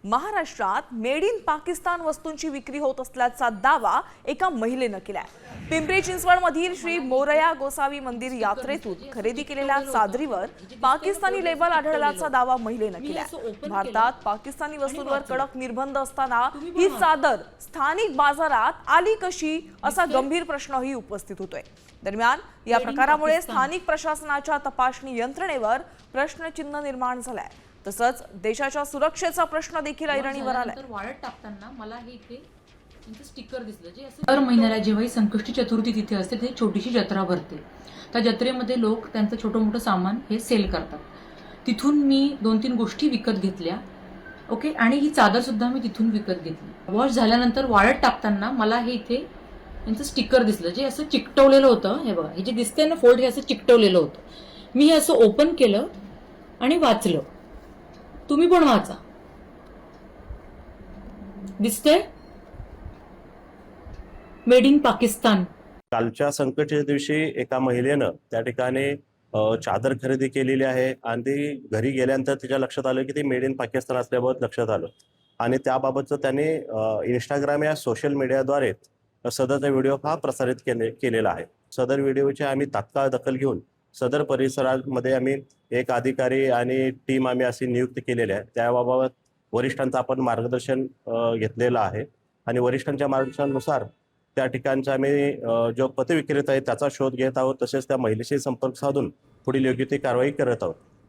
महाराष्ट्रात made in Pakistan वस्तूंची विक्री होत असल्याचा दावा एका महिलेनं केलाय। पिंपरी चिंचवडमधील श्री मोरया गोसावी मंदिर यात्रेतून खरेदी केलेल्या चादरीवर पाकिस्तानी लेबल आढळल्याचा दावा महिलेनं केलाय। भारतात पाकिस्तानी वस्तूंवर कडक निर्बंध असताना ही चादर स्थानिक बाजारात आली कशी असा गंभीर प्रश्नही उपस्थित होतोय। दरम्यान या प्रकारामुळे स्थानिक प्रशासनाच्या तपासणी यंत्रणेवर प्रश्नचिन्ह निर्माण झालंय। तसंच देशाच्या सुरक्षेचा प्रश्न देखील ऐरणीवर आलाय। वाळत टाकताना मला हे इथे स्टिकर दिसलं जे असं दर महिन्याला जेव्हा संकष्टी चतुर्थी तिथे असते ते छोटीशी जत्रा भरते। त्या जत्रेमध्ये लोक त्यांचं छोटं मोठं सामान हे सेल करतात। तिथून मी 2-3 गोष्टी विकत घेतल्या। ओके, आणि ही चादर सुद्धा मी तिथून विकत घेतली। वॉश झाल्यानंतर वाळत टाकताना मला हे इथे यांचं स्टिकर दिसलं जे असं चिकटवलेलं होतं। हे बघा, हे जे दिसतंय ना फोल्ड, हे असं चिकटवलेलं होतं। मी हे असं ओपन केलं आणि वाचलं। तुम्ही पण वाचा, दिसतंय मेड इन पाकिस्तान। कालच्या संकटाच्या दिवशी एका महिलेनं त्या ठिकाणी चादर खरेदी केलेली आहे आणि ती घरी गेल्यानंतर तिच्या लक्षात आलं की ती मेड इन पाकिस्तान असल्याबाबत लक्षात आलं आणि त्याबाबतचं त्याने इंस्टाग्राम या सोशल मीडियाद्वारे सदरचा व्हिडिओ हा प्रसारित केलेला आहे। सदर व्हिडिओची आम्ही तात्काळ दखल घेऊन सदर परिसरामध्ये आम्ही एक अधिकारी आणि टीम आम्ही अशी नियुक्त केलेली आहे। त्याबाबत वरिष्ठांचं आपण मार्गदर्शन घेतलेलं आहे आणि वरिष्ठांच्या मार्गदर्शनानुसार त्या ठिकाणचा आम्ही जो पथविक्रेता आहे त्याचा शोध घेत आहोत। तसेच त्या महिलेशी संपर्क साधून पुढील योग्य ती कारवाई करत आहोत।